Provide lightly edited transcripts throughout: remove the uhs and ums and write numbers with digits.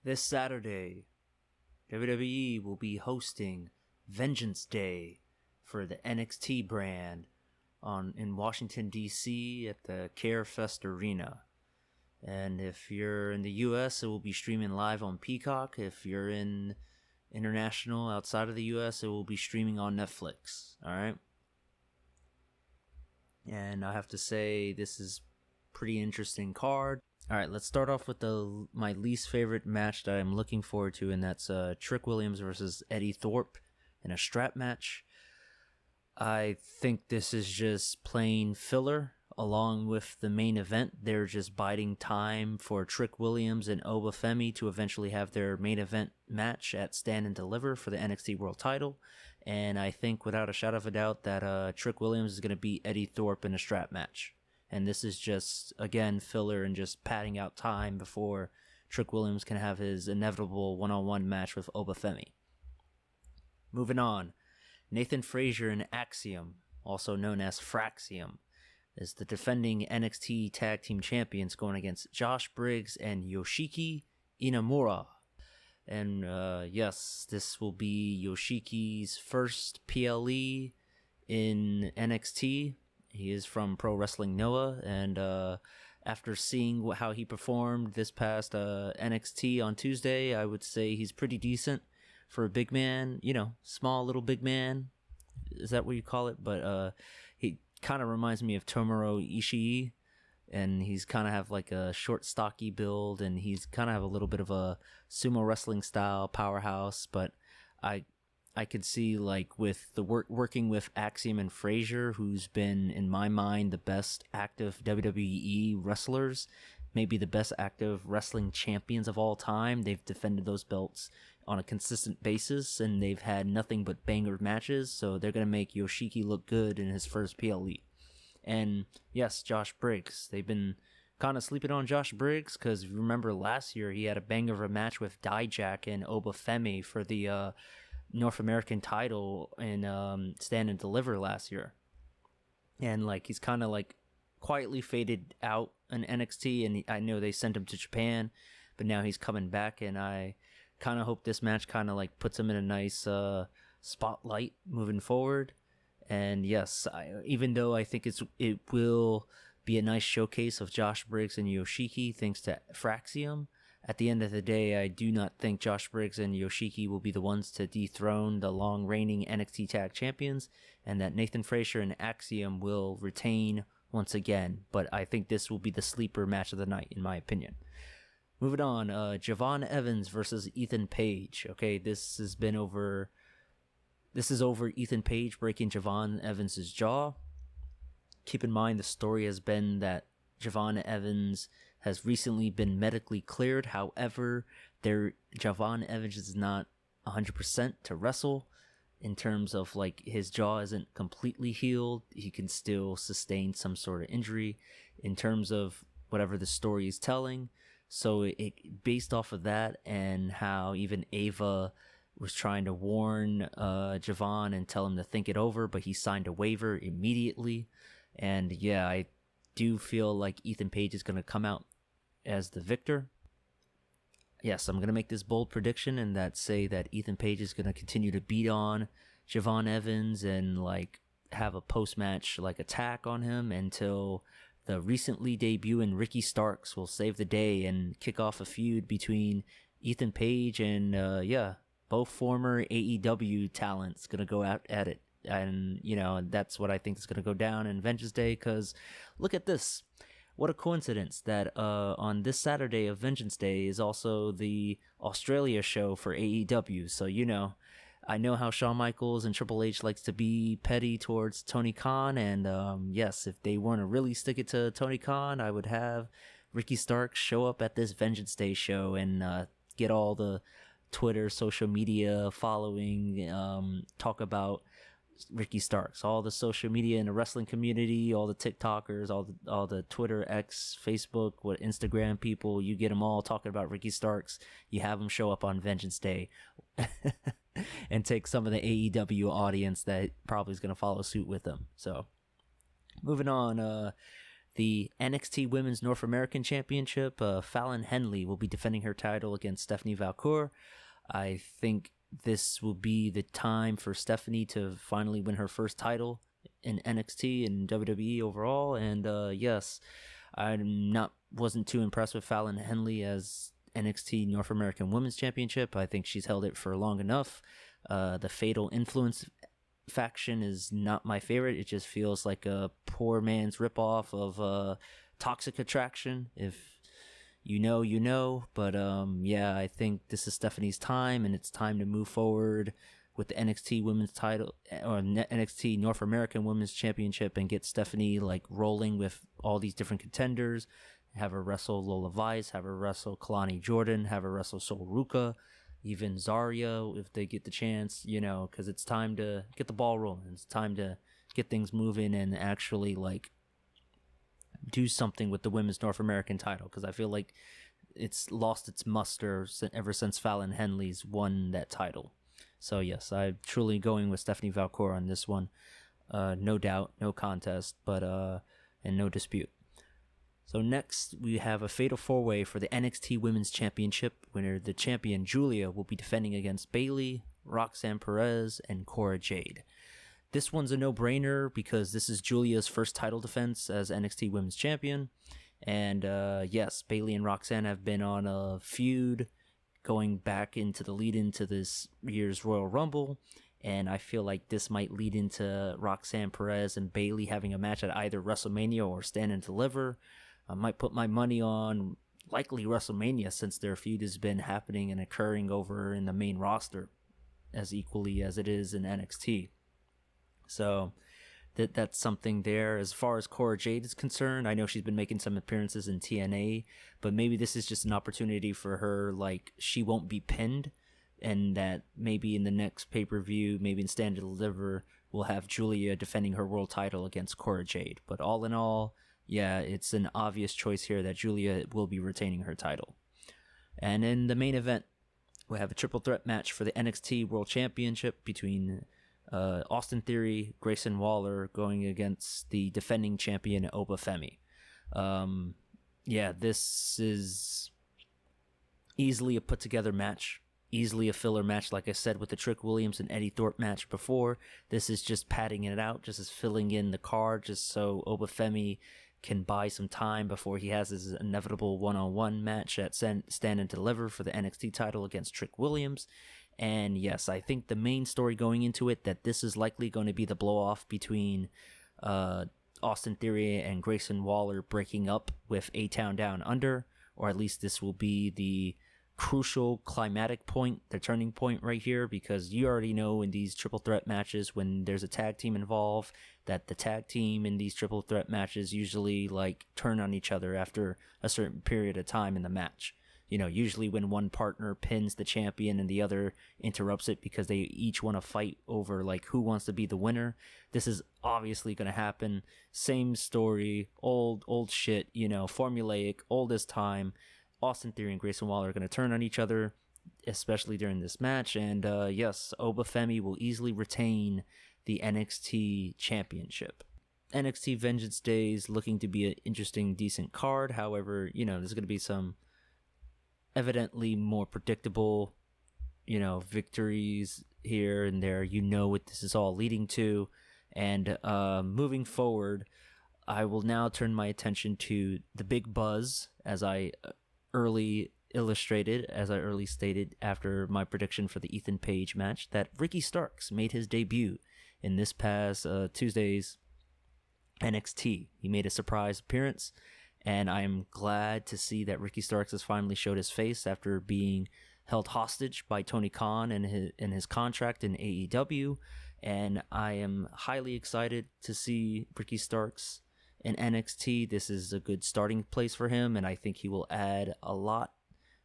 This Saturday, WWE will be hosting Vengeance Day for the NXT brand in Washington, D.C. at the CareFest Arena. And if you're in the U.S., it will be streaming live on Peacock. If you're in international outside of the U.S., it will be streaming on Netflix. All right? And I have to say, this is pretty interesting card. All right, let's start off with my least favorite match that I'm looking forward to, and that's Trick Williams versus Eddy Thorpe in a strap match. I think this is just plain filler along with the main event. They're just biding time for Trick Williams and Femi to eventually have their main event match at Stand and Deliver for the NXT World title. And I think without a shadow of a doubt that Trick Williams is going to beat Eddy Thorpe in a strap match. And this is just, again, filler and just padding out time before Trick Williams can have his inevitable one-on-one match with Femi. Moving on, Nathan Frazier and Axiom, also known as Fraxiom, is the defending NXT Tag Team Champions going against Josh Briggs and Yoshiki Inamura. And yes, this will be Yoshiki's first PLE in NXT. He is from Pro Wrestling Noah, and after seeing how he performed this past NXT on Tuesday, I would say he's pretty decent for a big man, small little big man. Is that what you call it? But he kind of reminds me of Tomohiro Ishii, and he's kind of have like a short, stocky build, and he's kind of have a little bit of a sumo wrestling style powerhouse, but I could see, like, with the working with Axiom and Frazier, who's been, in my mind, the best active WWE wrestlers, maybe the best active wrestling champions of all time. They've defended those belts on a consistent basis, and they've had nothing but banger matches, so they're going to make Yoshiki look good in his first PLE. And, yes, Josh Briggs. They've been kind of sleeping on Josh Briggs, because remember last year he had a banger of a match with Dijak and Femi for the North American title in Stand and Deliver last year. And like he's kind of like quietly faded out in NXT, and I know they sent him to Japan, but now he's coming back, and I kind of hope this match kind of like puts him in a nice spotlight moving forward. And yes, even though I think it will be a nice showcase of Josh Briggs and Yoshiki thanks to Fraxiom, at the end of the day, I do not think Josh Briggs and Yoshiki will be the ones to dethrone the long-reigning NXT Tag Champions, and that Nathan Frazier and Axiom will retain once again. But I think this will be the sleeper match of the night, in my opinion. Moving on, Javon Evans versus Ethan Page. Okay, this is over Ethan Page breaking Javon Evans' jaw. Keep in mind, the story has been that Javon Evans has recently been medically cleared. However, Javon Evans is not 100% to wrestle in terms of like his jaw isn't completely healed. He can still sustain some sort of injury in terms of whatever the story is telling. So it based off of that, and how even Ava was trying to warn Javon and tell him to think it over, but he signed a waiver immediately. And yeah, I do feel like Ethan Page is going to come out as the victor. Yes, I'm going to make this bold prediction and say that Ethan Page is going to continue to beat on Javon Evans and like have a post-match like attack on him until the recently debuting Ricky Starks will save the day and kick off a feud between Ethan Page and both former AEW talents going to go out at it. And, that's what I think is going to go down in Vengeance Day, because look at this. What a coincidence that on this Saturday of Vengeance Day is also the Australia show for AEW. So, I know how Shawn Michaels and Triple H likes to be petty towards Tony Khan. And yes, if they want to really stick it to Tony Khan, I would have Ricky Starks show up at this Vengeance Day show and get all the Twitter, social media following, talk about Ricky Starks, all the social media in the wrestling community, all the TikTokers, all the Twitter, X, Facebook, Instagram people, you get them all talking about Ricky Starks. You have them show up on Vengeance Day and take some of the AEW audience that probably is going to follow suit with them. So moving on, The NXT Women's North American Championship, Fallon Henley will be defending her title against Stephanie Vaquer. I think this will be the time for Stephanie to finally win her first title in NXT and WWE overall. And yes, I wasn't too impressed with Fallon Henley as NXT North American Women's Championship. I think she's held it for long enough. The Fatal Influence faction is not my favorite. It just feels like a poor man's ripoff of Toxic Attraction. If you know, you know. But yeah, I think this is Stephanie's time, and it's time to move forward with the NXT Women's title or NXT North American Women's Championship and get Stephanie like rolling with all these different contenders. Have her wrestle Lola Vice, have her wrestle Kalani Jordan, have her wrestle Sol Ruka, even Zarya if they get the chance, because it's time to get the ball rolling. It's time to get things moving and actually like do something with the women's North American title, because I feel like it's lost its muster ever since Fallon Henley's won that title. So yes, I'm truly going with Stephanie Vaquer on this one. No doubt, no contest, but and no dispute. So next, we have a fatal four-way for the NXT Women's Championship, where the champion Julia will be defending against Bayley, Roxanne Perez, and Cora Jade. This one's a no-brainer because this is Julia's first title defense as NXT Women's Champion. And yes, Bayley and Roxanne have been on a feud going back into the lead into this year's Royal Rumble. And I feel like this might lead into Roxanne Perez and Bayley having a match at either WrestleMania or Stand and Deliver. I might put my money on likely WrestleMania, since their feud has been happening and occurring over in the main roster as equally as it is in NXT. So that's something there. As far as Cora Jade is concerned, I know she's been making some appearances in TNA, but maybe this is just an opportunity for her, like she won't be pinned, and that maybe in the next pay-per-view, maybe in Stand and Deliver, we'll have Julia defending her world title against Cora Jade. But all in all, yeah, it's an obvious choice here that Julia will be retaining her title. And in the main event, we have a triple threat match for the NXT World Championship between Austin Theory, Grayson Waller going against the defending champion Oba Femi. Yeah, this is easily a put-together match. Easily a filler match, like I said, with the Trick Williams and Eddy Thorpe match before. This is just padding it out, just as filling in the card, just so Oba Femi can buy some time before he has his inevitable one-on-one match at Stand and Deliver for the NXT title against Trick Williams. And yes, I think the main story going into it, that this is likely going to be the blow-off between Austin Theory and Grayson Waller breaking up with A-Town Down Under, or at least this will be the crucial climatic point, the turning point right here, because you already know in these triple threat matches, when there's a tag team involved, that the tag team in these triple threat matches usually like turn on each other after a certain period of time in the match. Usually when one partner pins the champion and the other interrupts it because they each want to fight over like who wants to be the winner. This is obviously going to happen. Same story, old shit, formulaic, old as time. Austin Theory and Grayson Waller are going to turn on each other, especially during this match. And yes, Oba Femi will easily retain the NXT Championship. NXT Vengeance Days looking to be an interesting, decent card. However, there's going to be some evidently more predictable, victories here and there. What this is all leading to. And moving forward, I will now turn my attention to the big buzz, as I early stated after my prediction for the Ethan Page match, that Ricky Starks made his debut in this past Tuesday's NXT. He made a surprise appearance, and I am glad to see that Ricky Starks has finally showed his face after being held hostage by Tony Khan and his contract in AEW, and I am highly excited to see Ricky Starks in NXT. This is a good starting place for him, and I think he will add a lot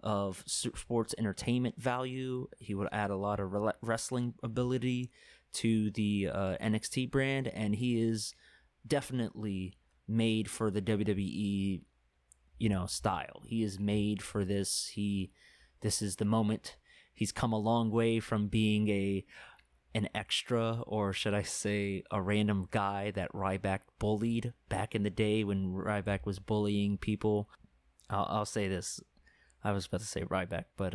of sports entertainment value. He would add a lot of wrestling ability to the NXT brand, and he is definitely made for the WWE, style. He is made for this. This is the moment. He's come a long way from being an extra, or should I say a random guy that Ryback bullied back in the day when Ryback was bullying people. I'll say this. I was about to say Ryback, but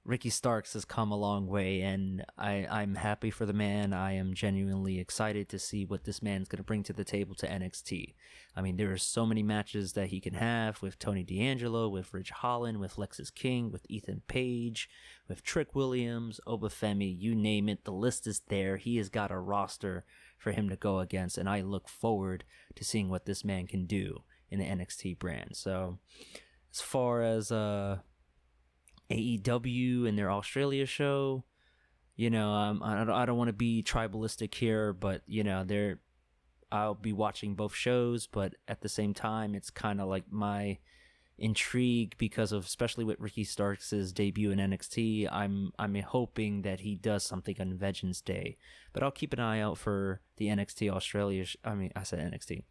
Ricky Starks has come a long way, and I'm happy for the man. I am genuinely excited to see what this man's going to bring to the table to NXT. I mean, there are so many matches that he can have with Tony D'Angelo, with Ridge Holland, with Lexis King, with Ethan Page, with Trick Williams, Oba Femi, you name it. The list is there. He has got a roster for him to go against, and I look forward to seeing what this man can do in the NXT brand. So, as far as AEW and their Australia show, I don't want to be tribalistic here, but I'll be watching both shows, but at the same time, it's kind of like my intrigue because of, especially with Ricky Starks' debut in NXT, I'm hoping that he does something on Vengeance Day, but I'll keep an eye out for the NXT Australia. I said NXT,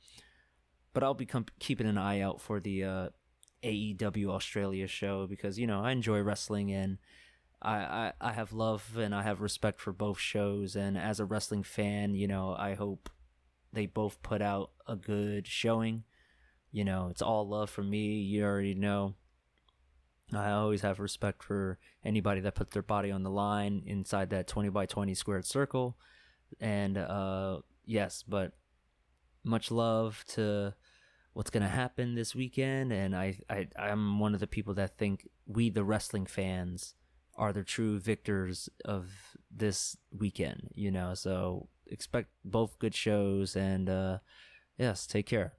but I'll be keeping an eye out for the AEW Australia show because I enjoy wrestling, and I have love and I have respect for both shows, and as a wrestling fan, I hope they both put out a good showing. It's all love from me. You already know I always have respect for anybody that puts their body on the line inside that 20 by 20 squared circle, and yes, but much love to what's going to happen this weekend, and I'm one of the people that think we, the wrestling fans, are the true victors of this weekend, so expect both good shows, and yes, take care.